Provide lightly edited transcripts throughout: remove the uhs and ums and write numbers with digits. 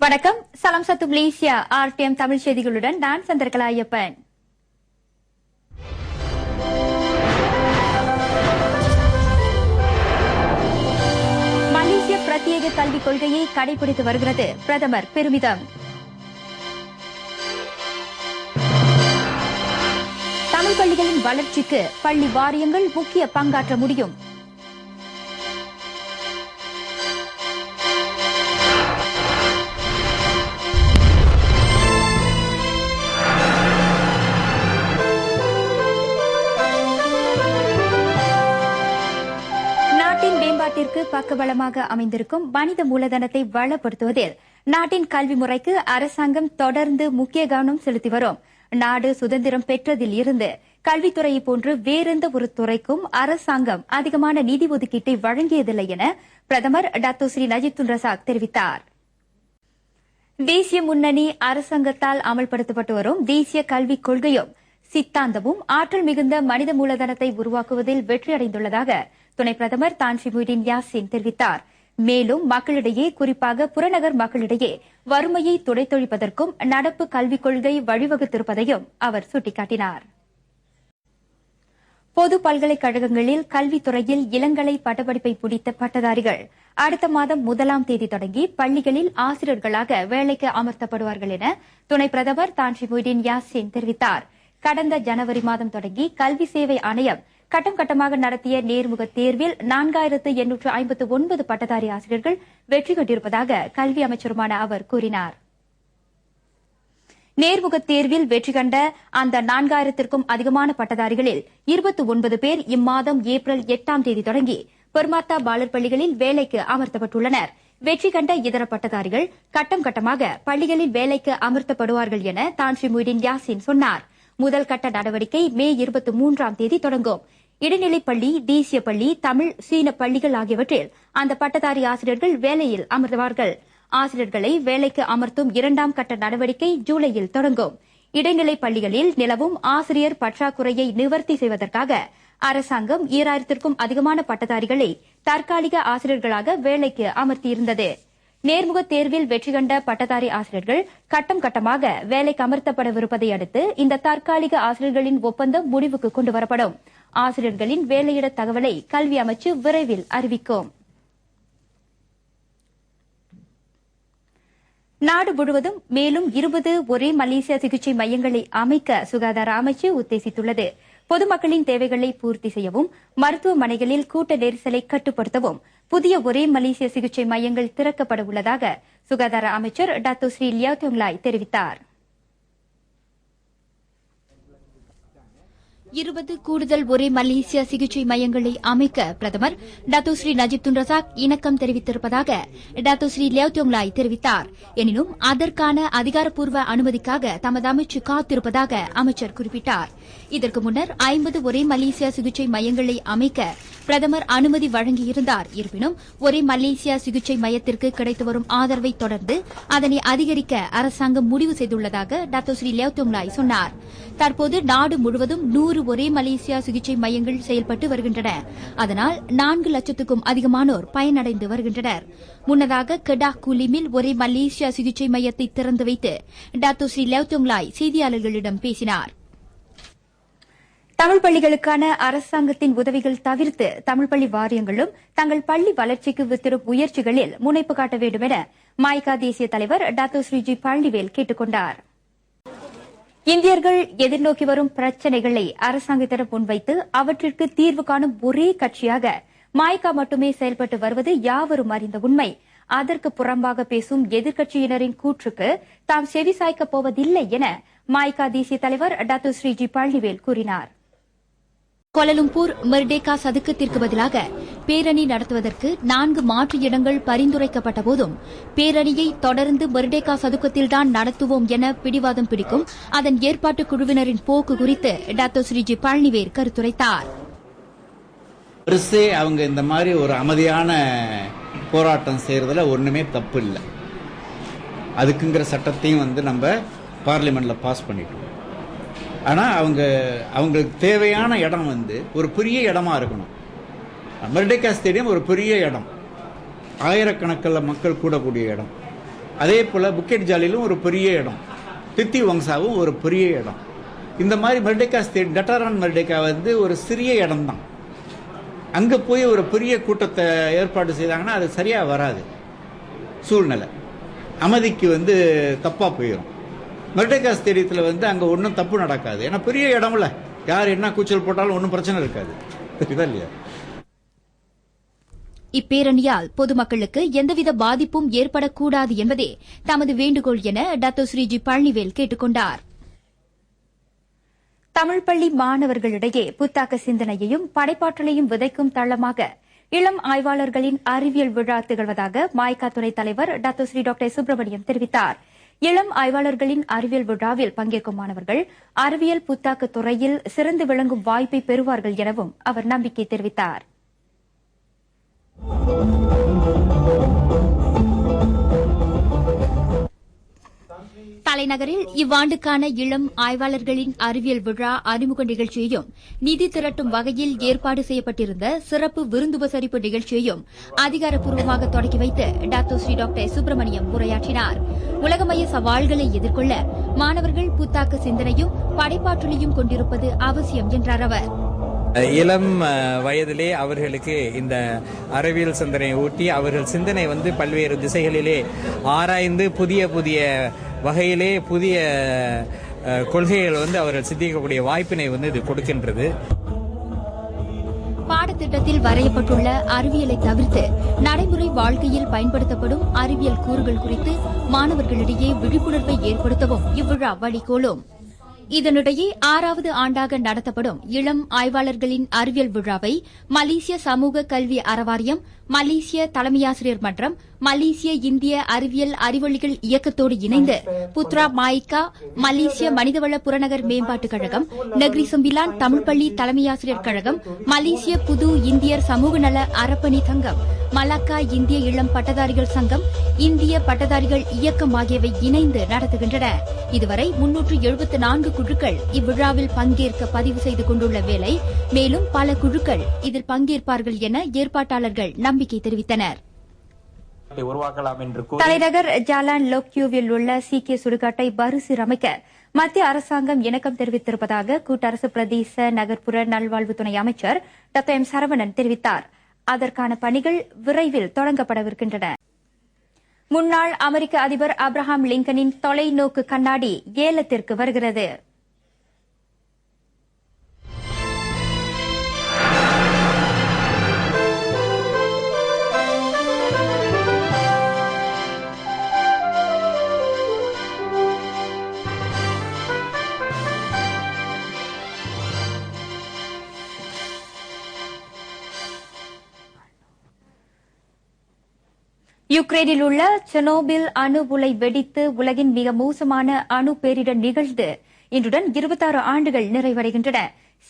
வணக்கம். சலாம் சத்து மலேசியா ஆர்டிஎம் தமிழ் செய்திகளுடன் நான் சந்திரகலா ஐயப்பன். மலேசிய பிரத்யேக கல்விக் கொள்கையை கடைபிடித்து வருகிறது பிரதமர் பெருமிதம். தமிழ் பள்ளிகளின் வளர்ச்சிக்கு பள்ளி வாரியங்கள் முக்கிய பங்காற்ற முடியும். நாட்டிற்கு பக்கபலமாக அமைந்திருக்கும் மனித மூலதனத்தை வளப்படுத்துவதில் நாட்டின் கல்வி முறைக்கு அரசாங்கம் தொடர்ந்து முக்கிய கவனம் செலுத்தி வரும். நாடு சுதந்திரம் பெற்றதில் இருந்து கல்வித்துறையை போன்று வேறெந்த ஒரு துறைக்கும் அரசாங்கம் அதிகமான நிதி ஒதுக்கீட்டை வழங்கியதில்லை என பிரதமர் doctor Sri Najib Tun Razak தெரிவித்தார். தேசிய முன்னணி அரசாங்கத்தால் அமல்படுத்தப்பட்டு வரும் தேசிய கல்விக் கொள்கையும் சித்தாந்தமும் ஆற்றல் மிகுந்த மனித மூலதனத்தை உருவாக்குவதில் வெற்றியடைந்துள்ளதாக துணை பிரதமர் தான் ஸ்ரீ முஹிடின் யாசின் தெரிவித்தார். மேலும் மக்களிடையே, குறிப்பாக புறநகர் மக்களிடையே வறுமையை துடைத்தொழிப்பதற்கும் நடப்பு கல்விக் கொள்கை வழிவகுத்திருப்பதையும் அவர் சுட்டிக்காட்டினார். பொது பல்கலைக்கழகங்களில் கல்வித்துறையில் இளங்கலை பட்டப்படிப்பை முடித்த பட்டதாரிகள் அடுத்த மாதம் 1ஆம் தேதி தொடங்கி பள்ளிகளில் ஆசிரியர்களாக வேலைக்கு அமர்த்தப்படுவார்கள் என துணை பிரதமர் தான் ஸ்ரீ முஹிடின் யாசின் தெரிவித்தார். கடந்த ஜனவரி மாதம் தொடங்கி கல்வி சேவை ஆணையம் கட்டம் கட்டமாக நடத்திய நேர்முக தேர்வில் 4859 பட்டதாரி ஆசிரியர்கள் வெற்றி கண்டிருப்பதாக கல்வி அமைச்சருமான அவர் கூறினார். நேர்முக தேர்வில் வெற்றி கண்ட அந்த 4000க்கும் அதிகமான பட்டதாரிகளில் 29 பேர் இம்மாதம் ஏப்ரல் 8ஆம் தேதி தொடங்கி பெர்மாத்தா பாலர் பள்ளிகளில் வேலைக்கு அமர்த்தப்பட்டுள்ளனர். வெற்றி கண்ட இதர பட்டதாரிகள் கட்டம் கட்டமாக பள்ளிகளில் வேலைக்கு அமர்த்தப்படுவார்கள் என தான் ஸ்ரீ முஹிடின் யாசின் சொன்னார். முதல் கட்ட நடவடிக்கை மே 23ஆம் தேதி தொடங்கும். இடைநிலைப் பள்ளி, தேசிய பள்ளி, தமிழ், சீன பள்ளிகள் ஆகியவற்றில் அந்த பட்டதாரி ஆசிரியர்கள் வேலையில் அமர்வார்கள். ஆசிரியர்களை வேலைக்கு அமர்த்தும் 2ஆம் கட்ட நடவடிக்கை ஜூலையில் தொடங்கும். இடைநிலைப் பள்ளிகளில் நிலவும் ஆசிரியர் பற்றாக்குறையை நிவர்த்தி செய்வதற்காக அரசாங்கம் 2000க்கும் அதிகமான பட்டதாரிகளை தற்காலிக ஆசிரியர்களாக வேலைக்கு அமர்த்தியிருந்தது. நேர்முக தேர்வில் வெற்றி கண்ட பட்டதாரி ஆசிரியர்கள் கட்டம் கட்டமாக வேலைக்கு அமர்த்தப்படவிருப்பதை அடுத்து இந்த தற்காலிக ஆசிரியர்களின் ஒப்பந்தம் முடிவுக்கு கொண்டுவரப்படும். ஆசிரியர்களின் வேலையிட தகவலை கல்வி அமைச்சு விரைவில் அறிவிக்கும். நாடு முழுவதும் மேலும் 20 ஒரே மலேசியா சிகிச்சை மையங்களை அமைக்க சுகாதார அமைச்சு உத்தேசித்துள்ளது. பொதுமக்களின் தேவைகளை பூர்த்தி செய்யவும், மருத்துவமனைகளில் கூட்ட நெரிசலை கட்டுப்படுத்தவும் புதிய ஒரே மலேசிய சிகிச்சை மையங்கள் திறக்கப்பட உள்ளதாக சுகாதார அமைச்சர் டாக்டர் ஸ்ரீ லியாவ் தியோங்லாய் தெரிவித்தார். 20 கூடுதல் ஒரே மலேசியா சிகிச்சை மையங்களை அமைக்க பிரதமர் doctor Sri Najib Tun Razak இணக்கம் தெரிவித்திருப்பதாக டாக்டர் ஸ்ரீ லியாவ் தியோங்லாய் தெரிவித்தார். எனினும் அதற்கான அதிகாரப்பூர்வ அனுமதிக்காக தமது அமைச்சு காத்திருப்பதாக அமைச்சர் குறிப்பிட்டார். இதற்கு முன்னர் 50 ஒரே மலேசியா சிகிச்சை மையங்களை அமைக்க பிரதமர் அனுமதி வழங்கியிருந்தார். இருப்பினும் ஒரே மலேசியா சிகிச்சை மையத்திற்கு கிடைத்து வரும் ஆதரவை தொடர்ந்து அதனை அதிகரிக்க அரசாங்கம் முடிவு செய்துள்ளதாக டாக்டர் ஸ்ரீ லியாவ் தியோங்லாய் சொன்னார். தற்போது நாடு முழுவதும் 100 ஒரே மலேசியா சிகிச்சை மையங்கள் செயல்பட்டு வருகின்றன. அதனால் 4 லட்சத்துக்கும் அதிகமானோர் பயனடைந்து வருகின்றனர். முன்னதாக கெடாக் குலிமில் ஒரே மலேசியா சிகிச்சை மையத்தை திறந்து வைத்து டாக்டர் ஸ்ரீ லியாவ் தியோங்லாய் செய்தியாளர்களிடம் பேசினார். தமிழ் பள்ளிகளுக்கான அரசாங்கத்தின் உதவிகள் தவிர்த்து தமிழ் பள்ளி வாரியங்களும் தங்கள் பள்ளி வளர்ச்சிக்கு வித்திடும் முயற்சிகளில் முனைப்பு காட்ட வேண்டும் என மாய்கா தேசிய தலைவர் டாக்டர் ஸ்ரீஜி பழனிவேல் கேட்டுக் கொண்டார். இந்தியர்கள் எதிர்நோக்கி வரும் பிரச்சினைகளை அரசாங்கத்திடம் முன்வைத்து அவற்றிற்கு தீர்வு காணும் ஒரே கட்சியாக மாய்கா மட்டுமே செயல்பட்டு வருவது யாவரும் அறிந்த உண்மை. அதற்கு புறம்பாக பேசும் எதிர்க்கட்சியினரின் கூற்றுக்கு தாம் செவிசாய்க்கப் போவதில்லை என மாய்கா தேசிய தலைவர் டாக்டர் ஸ்ரீஜி பழனிவேல் கூறினார். கோலலம்பூர் மெர்டேகா சதுக்கத்திற்கு பதிலாக பேரணி நடத்துவதற்கு 4 மாற்று இடங்கள் பரிந்துரைக்கப்பட்ட போதும் பேரணியை தொடர்ந்து மெர்டேகா சதுக்கத்தில்தான் நடத்துவோம் என பிடிவாதம் பிடிக்கும் அதன் ஏற்பாட்டு குழுவினரின் போக்கு குறித்து டாக்டர் ஸ்ரீஜி பழனிவேல் கருத்துரைத்தார். அவங்க இந்த மாதிரி ஒரு அமைதியான போராட்டம் செய்யறதுல ஒண்ணுமே தப்பு இல்லை. அதுக்குங்கிற சட்டத்தையும் நம்ம பார்லிமெண்ட்ல பாஸ் பண்ணிட்டோம். ஆனா அவங்களுக்கு தேவையான இடம் ஒரு பெரிய இடமா இருக்கணும். மெர்டேகா ஸ்டேடியம் ஒரு பெரிய இடம், ஆயிரக்கணக்கில் மக்கள் கூடக்கூடிய இடம். அதே போல் புக்கெட் ஜாலிலும் ஒரு பெரிய இடம், தித்தி வங்சாவும் ஒரு பெரிய இடம். இந்த மாதிரி மெர்டேக்கா ஸ்டேட், டட்டாரான் மெர்டேக்கா வந்து ஒரு சிறிய இடம் தான். அங்கே போய் ஒரு பெரிய கூட்டத்தை ஏற்பாடு செய்தாங்கன்னா அது சரியாக வராது. சூழ்நிலை அமைதிக்கு வந்து தப்பாக போயிடும். மெர்டேக்கா ஸ்டேடியத்தில் வந்து அங்கே ஒன்றும் தப்பு நடக்காது. ஏன்னா பெரிய இடம்ல, யார் என்ன கூச்சல் போட்டாலும் ஒன்றும் பிரச்சனை இருக்காது. இதுதான் இல்லையா? இப்பேரணியால் பொதுமக்களுக்கு எந்தவித பாதிப்பும் ஏற்படக்கூடாது என்பதே தமது வேண்டுகோள் என டாக்டர் ஸ்ரீஜி பழனிவேல் கேட்டுக் கொண்டார். தமிழ் பள்ளி மாணவர்களிடையே புத்தாக்க சிந்தனையையும் படைப்பாற்றலையும் விதைக்கும் தளமாக இளம் ஆய்வாளர்களின் அறிவியல் விழா திகழ்வதாக மாய்கா துணைத் தலைவர் டாக்டர் ஸ்ரீ டாக்டர் சுப்பிரமணியம் தெரிவித்தார். இளம் ஆய்வாளர்களின் அறிவியல் விழாவில் பங்கேற்கும் மாணவர்கள் அறிவியல் புத்தாக்க துறையில் சிறந்து விளங்கும் வாய்ப்பை பெறுவார்கள் எனவும் அவர் நம்பிக்கை தெரிவித்தார். தலைநகரில் இவ்வாண்டுக்கான இளம் ஆய்வாளர்களின் அறிவியல் விழா அறிமுக நிகழ்ச்சியையும் நிதி திரட்டும் வகையில் ஏற்பாடு செய்யப்பட்டிருந்த சிறப்பு விருந்துபசரிப்பு நிகழ்ச்சியையும் அதிகாரப்பூர்வமாக தொடக்கி வைத்து டாக்டர் ஸ்ரீ டாக்டர் சுப்பிரமணியம் உரையாற்றினார். உலகமய சவால்களை எதிர்கொள்ள மாணவர்கள் புத்தாக்க சிந்தனையும் படைப்பாற்றலையும் கொண்டிருப்பது அவசியம் என்றார் அவர். இளம் வயதிலே அவர்களுக்கு இந்த அறிவியல் சிந்தனையை ஊட்டி அவர்கள் சிந்தனை வந்து பல்வேறு திசைகளிலே ஆராய்ந்து புதிய புதிய வகையிலே புதிய கொள்கைகள் வந்து அவர்கள் சிந்திக்கக்கூடிய வாய்ப்பினை வந்து இது கொடுக்கின்றது. பாடத்திட்டத்தில் வரையப்பட்டுள்ள அறிவியலை தவிர்த்து நடைமுறை வாழ்க்கையில் பயன்படுத்தப்படும் அறிவியல் கூறுகள் குறித்து மாணவர்களிடையே விழிப்புணர்வை ஏற்படுத்தவும் இவ்விழா வழிகோலும். இதனிடையே 6வது ஆண்டாக நடத்தப்படும் இளம் ஆய்வாளர்களின் அறிவியல் விழாவை மலேசிய சமூக கல்வி அறவாரியம், மலேசிய தலைமையாசிரியர் மன்றம், மலேசிய இந்திய அறிவியல் அறிவொளிகள் இயக்கத்தோடு இணைந்து புத்ரா மாய்கா, மலேசிய மனிதவள புறநகர் மேம்பாட்டுக் கழகம், நெக்ரி சம்பிலான் தமிழ் பள்ளி தலைமையாசிரியர் கழகம், மலேசிய புது இந்தியர் சமூக நல அறப்பணி சங்கம், மலாக்கா இந்திய இளம் பட்டதாரிகள் சங்கம், இந்திய பட்டதாரிகள் இயக்கம் ஆகியவை இணைந்து நடத்துகின்றன. இதுவரை 374 குழுக்கள் இவ்விழாவில் பங்கேற்க பதிவு செய்து கொண்டுள்ள வேளை மேலும் பல குழுக்கள் இதில் பங்கேற்பார்கள் என ஏற்பாட்டாளர்கள் நம்பிக்கை தெரிவித்தனர். தலைநகர் ஜாலான் லோக்யூவில் உள்ள சீக்கிய சுடுகாட்டை மறுசீரமைக்க மத்திய அரசாங்கம் இணக்கம் தெரிவித்திருப்பதாக கூட்டரசு பிரதேச நகர்ப்புற நல்வாழ்வு துணை அமைச்சர் டாக்டர் எம் சரவணன் தெரிவித்தார். அதற்கான பணிகள் விரைவில் தொடங்கப்படவிருக்கின்றன. முன்னாள் அமெரிக்க அதிபர் ஆப்ரஹாம் லிங்கனின் தொலைநோக்கு கண்ணாடி ஏலத்திற்கு வருகிறது. யுக்ரைனில் உள்ள செர்னோபில் அணு உலை வெடித்து உலகின் மிக மோசமான அணு பேரிடர் நிகழ்ந்து இன்றுடன் 26 ஆண்டுகள் நிறைவடைகின்றன.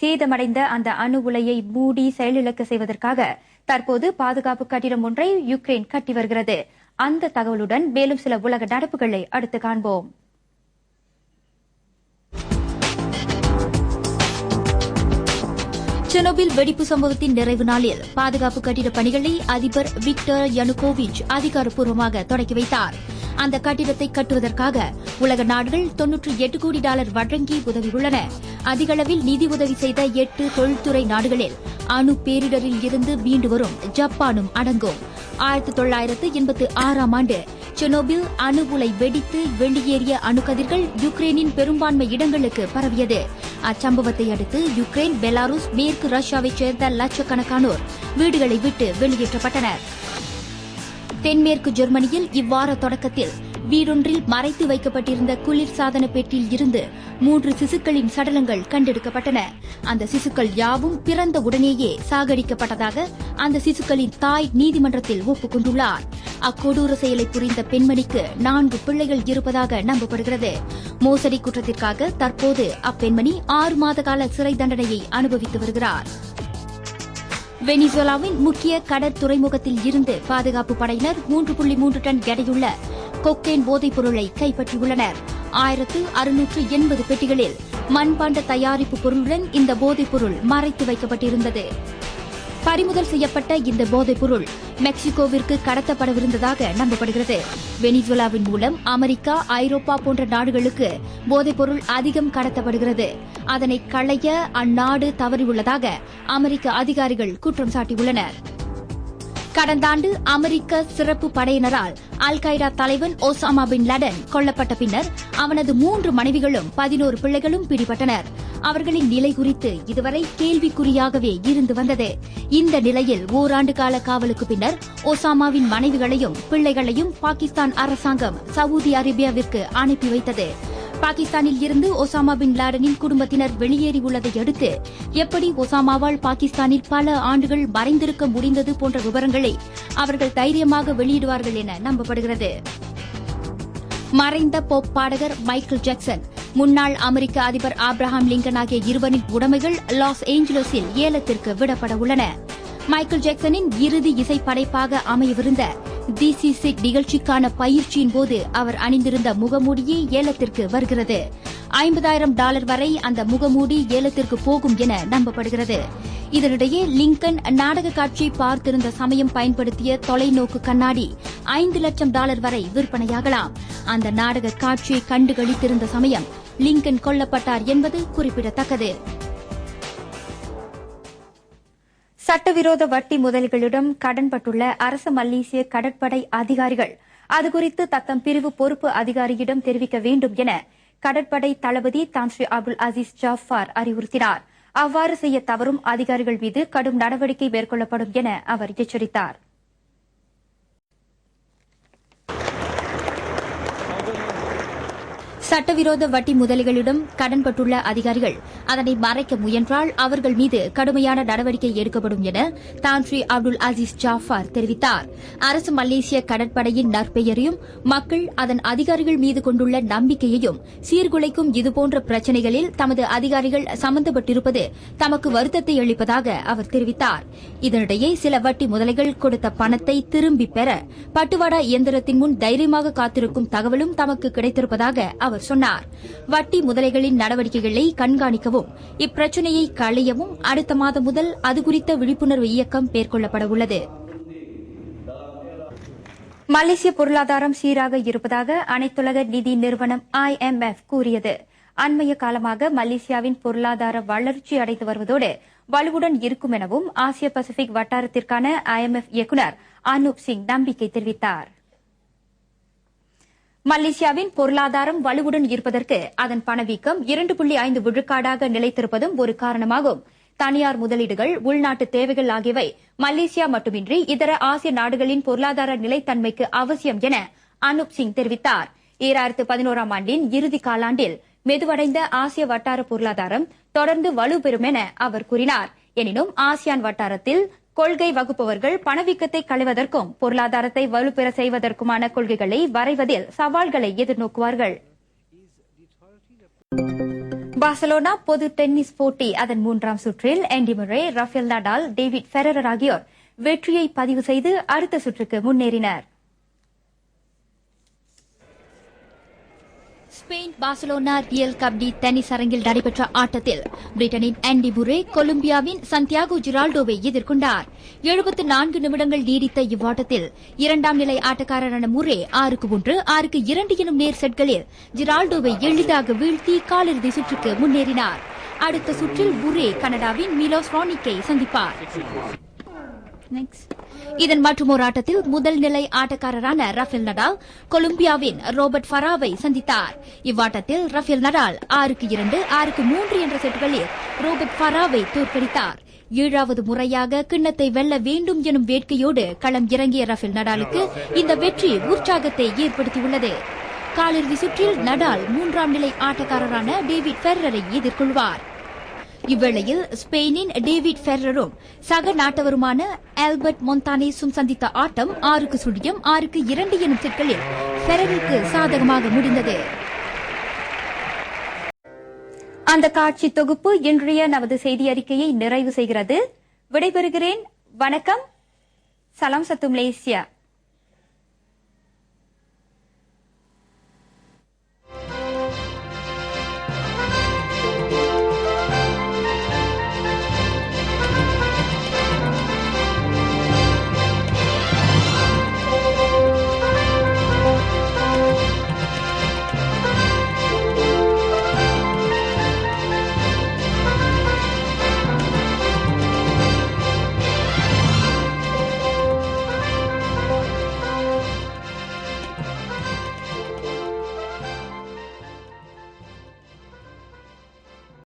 சேதமடைந்த அந்த அணு உலையை மூடி செயலிழக்க செய்வதற்காக தற்போது பாதுகாப்பு கட்டிடம் ஒன்றை யுக்ரைன் கட்டி வருகிறது. அந்த தகவலுடன் மேலும் சில உலக நடப்புகளை அடுத்து காண்போம். செர்னோபில் வெடிப்பு சம்பவத்தின் நிறைவு நாளில் பாதுகாப்பு கட்டிட பணிகளை அதிபர் விக்டர் யனுகோவிச் அதிகாரப்பூர்வமாக தொடக்கி வைத்தார். அந்த கட்டிடத்தை கட்டுவதற்காக உலக நாடுகள் $98 கோடி வழங்கி உதவியுள்ளன. அதிகளவில் நிதி உதவி செய்த 8 தொழில்துறை நாடுகளில் அணு பேரிடரில் இருந்து மீண்டு வரும் ஜப்பானும் அடங்கும். 1986ஆம் ஆண்டு செர்னோபில் அணு உலை வெடித்து வெளியேறிய அணுக்கதிர்கள் யுக்ரைனின் பெரும்பான்மை இடங்களுக்கு பரவியது. அச்சம்பவத்தை அடுத்து யுக்ரைன், பெலாருஸ், மேற்கு ரஷ்யாவைச் சேர்ந்த லட்சக்கணக்கானோர் வீடுகளை விட்டு வெளியேற்றப்பட்டனர். தென்மேற்கு ஜெர்மனியில் இவ்வார தொடக்கத்தில் வீடொன்றில் மறைத்து வைக்கப்பட்டிருந்த குளிர்சாதன பெட்டியில் இருந்து 3 சிசுக்களின் சடலங்கள் கண்டெடுக்கப்பட்டன. அந்த சிசுக்கள் யாவும் பிறந்த உடனேயே சாகடிக்கப்பட்டதாக அந்த சிசுக்களின் தாய் நீதிமன்றத்தில் ஒப்புக்கொண்டுள்ளார். அக்கொடூர செயலை புரிந்த பெண்மணிக்கு 4 பிள்ளைகள் இருப்பதாக நம்பப்படுகிறது. மோசடி குற்றத்திற்காக தற்போது அப்பெண்மணி 6 மாத கால சிறை தண்டனையை அனுபவித்து வருகிறார். வெனிசுவேலாவின் முக்கிய கடற்துறைமுகத்தில் இருந்து பாதுகாப்பு படையினர் 3.3 டன் எடையுள்ள கொக்கைன் போதைப் பொருளை கைப்பற்றியுள்ளனர். 1680 பெட்டிகளில் மண்பாண்ட தயாரிப்பு பொருளுடன் இந்த போதைப் பொருள் மறைத்து வைக்கப்பட்டிருந்தது. பறிமுதல் செய்யப்பட்ட இந்த போதைப் பொருள் மெக்சிகோவிற்கு கடத்தப்படவிருந்ததாக நம்பப்படுகிறது. வெனிசுலாவின் மூலம் அமெரிக்கா, ஐரோப்பா போன்ற நாடுகளுக்கு போதைப் பொருள் அதிகம் கடத்தப்படுகிறது. அதனை களைய அந்நாடு தவறியுள்ளதாக அமெரிக்க அதிகாரிகள் குற்றம் சாட்டியுள்ளனர். கடந்த ஆண்டு அமெரிக்க சிறப்பு படையினரால் அல் qaeda தலைவன் ஒசாமா பின் லாடன் கொல்லப்பட்ட பின்னர் அவனது 3 மனைவிகளும் 11 பிள்ளைகளும் பிடிபட்டனர். அவர்களின் நிலை குறித்து இதுவரை கேள்விக்குறியாகவே இருந்து வந்தது. இந்த நிலையில் ஓராண்டு கால காவலுக்கு பின்னர் ஒசாமாவின் மனைவிகளையும் பிள்ளைகளையும் பாகிஸ்தான் அரசாங்கம் சவுதி அரேபியாவிற்கு அனுப்பி வைத்தது. பாகிஸ்தானில் இருந்து ஒசாமா பின் லாடனின் குடும்பத்தினர் வெளியேறியுள்ளதை அடுத்து எப்படி ஒசாமாவால் பாகிஸ்தானில் பல ஆண்டுகள் மறைந்திருக்க முடிந்தது போன்ற விவரங்களை அவர்கள் தைரியமாக வெளியிடுவார்கள் என நம்பப்படுகிறது. மறைந்த போப் பாடகர் மைக்கேல் ஜாக்சன், முன்னாள் அமெரிக்க அதிபர் ஆப்ரஹாம் லிங்கன் ஆகிய இருவரின் உடைமைகள் லாஸ் ஏஞ்சலஸில் ஏலத்திற்கு விடப்பட உள்ளன. மைக்கேல் ஜாக்சனின் இறுதி இசை படைப்பாக அமையவிருந்த This Is It நிகழ்ச்சிக்கான பயிற்சியின் போது அவர் அணிந்திருந்த முகமூடியே ஏலத்திற்கு வருகிறது. $50,000 வரை அந்த முகமூடி ஏலத்திற்கு போகும் என நம்பப்படுகிறது. இதனிடையே லிங்கன் நாடக காட்சி பார்த்திருந்த சமயம் பயன்படுத்திய தொலைநோக்கு கண்ணாடி $5 லட்சம் வரை விற்பனையாகலாம். அந்த நாடக காட்சியை கண்டுகளித்திருந்த சமயம் லிங்கன் கொல்லப்பட்டார் என்பது குறிப்பிடத்தக்கது. சட்டவிரோத வட்டி முதலிகளிடம் கடன்பட்டுள்ள அரசு மலேசிய கடற்படை அதிகாரிகள் அதுகுறித்து தத்தம் பிரிவு பொறுப்பு அதிகாரியிடம் தெரிவிக்க வேண்டும் என கடற்படை தளபதி தான் ஸ்ரீ அப்துல் அசீஸ் ஜாஃபார் அறிவுறுத்தினார். அவ்வாறு செய்ய தவறும் அதிகாரிகள் மீது கடும் நடவடிக்கை மேற்கொள்ளப்படும் என அவர் எச்சரித்தார். சட்டவிரோத வட்டி முதலிகளிடம் கடன்பட்டுள்ள அதிகாரிகள் அதனை மறைக்க முயன்றால் அவர்கள் மீது கடுமையான நடவடிக்கை எடுக்கப்படும் என தான் ஸ்ரீ அப்துல் அசீஸ் ஜாஃபார் தெரிவித்தார். அரசு மலேசிய கடற்படையின் நற்பெயரையும் மக்கள் அதன் அதிகாரிகள் மீது கொண்டுள்ள நம்பிக்கையையும் சீர்குலைக்கும் இதுபோன்ற பிரச்சினைகளில் தமது அதிகாரிகள் சம்பந்தப்பட்டிருப்பது தமக்கு வருத்தத்தை அளிப்பதாக அவர் தெரிவித்தார். இதனிடையே சில வட்டி முதலைகள் கொடுத்த பணத்தை திரும்பிப் பெற பட்டுவாடா இயந்திரத்தின் முன் தைரியமாக காத்திருக்கும் தகவலும் தமக்கு கிடைத்திருப்பதாக அவர் சொன்னார். வட்டி முதலைகளின் நடவடிக்கைகளை கண்காணிக்கவும் இப்பிரச்சினையை களையவும் அடுத்த மாதம் முதல் அது குறித்த விழிப்புணர்வு இயக்கம் மேற்கொள்ளப்பட உள்ளது. மலேசிய பொருளாதாரம் சீராக இருப்பதாக அனைத்துலக நிதி நிறுவனம் IMF கூறியது. அண்மைய காலமாக மலேசியாவின் பொருளாதார வளர்ச்சி அடைந்து வருவதோடு வலுவுடன் இருக்கும் எனவும் ஆசிய பசிபிக் வட்டாரத்திற்கான IMF இயக்குநர் அனூப் சிங் நம்பிக்கை தெரிவித்தார். மலேசியாவின் பொருளாதாரம் வலுவுடன் இருப்பதற்கு அதன் பணவீக்கம் 2.5 விழுக்காடாக நிலைத்திருப்பதும் ஒரு காரணமாகும். தனியார் முதலீடுகள், உள்நாட்டு தேவைகள் ஆகியவை மலேசியா மட்டுமின்றி இதர ஆசிய நாடுகளின் பொருளாதார நிலைத்தன்மைக்கு அவசியம் என அனூப் சிங் தெரிவித்தார். 2011ஆம் ஆண்டின் இறுதி காலாண்டில் மெதுவடைந்த ஆசிய வட்டார பொருளாதாரம் தொடர்ந்து வலுப்பெறும் என அவர் கூறினார். எனினும் ஆசியான் வட்டாரத்தில் கொள்கை வகுப்பவர்கள் பணவீக்கத்தை களைவதற்கும் பொருளாதாரத்தை வலுப்பெற செய்வதற்குமான கொள்கைகளை வரைவதில் சவால்களை எதிர்நோக்குவார்கள். பார்சலோனா பொது டென்னிஸ் போட்டி அதன் 3ஆம் சுற்றில் Andy Murray, Rafael Nadal, David Ferrer ஆகியோர் வெற்றியை பதிவு செய்து அடுத்த சுற்றுக்கு முன்னேறினர். ஸ்பெயின் பார்சலோனா ரியல் கப்டி டென்னிஸ் அரங்கில் நடைபெற்ற ஆட்டத்தில் பிரிட்டனின் ஆண்டி முர்ரே கொலம்பியாவின் சந்தியாகோ ஜிரால்டோவை எதிர்கொண்டார். 74 நிமிடங்கள் நீடித்த இவ்வாட்டத்தில் 2ஆம் நிலை ஆட்டக்காரரான முர்ரே 6-1, 6-2 எனும் நேர் செட்களில் ஜிரால்டோவை எளிதாக வீழ்த்தி காலிறுதி சுற்றுக்கு முன்னேறினார். அடுத்த சுற்றில் முர்ரே கனடாவின் மிலோஸ் ரானிக்கை சந்திப்பார். இதன் மற்றொரு ஆட்டத்தில் முதல் நிலை ஆட்டக்காரரான ரஃபேல் நடால் கொலம்பியாவின் ரோபர்ட் ஃபராவை சந்தித்தார். இவ்வாட்டத்தில் ரஃபேல் நடால் 6-2, 6-3 என்ற செட்களில் ரோபர்ட் ஃபராவை தோற்கடித்தார். 7வது முறையாக கிண்ணத்தை வெல்ல வேண்டும் எனும் வேட்கையோடு களம் இறங்கிய ரஃபேல் நடாலுக்கு இந்த வெற்றி உற்சாகத்தை ஏற்படுத்தியுள்ளது. காலிறுதி சுற்றில் நடால் 3ஆம் நிலை ஆட்டக்காரரான டேவிட் ஃபெரரை எதிர்கொள்வார். இவ்வேளையில் ஸ்பெயினின் டேவிட் ஃபெரரும் சக நாட்டவருமான ஆல்பர்ட் மொந்தானேஸும் சந்தித்த ஆட்டம் 6-0, 6-2 எனும் செட்களில் ஃபெரருக்கு சாதகமாக முடிந்தது. அந்த காட்சி தொகுப்பு இன்றைய நமது செய்தி அறிக்கையை நிறைவு செய்கிறது. விடைபெறுகிறேன். வணக்கம். சலாம் சத்து மலேசியா.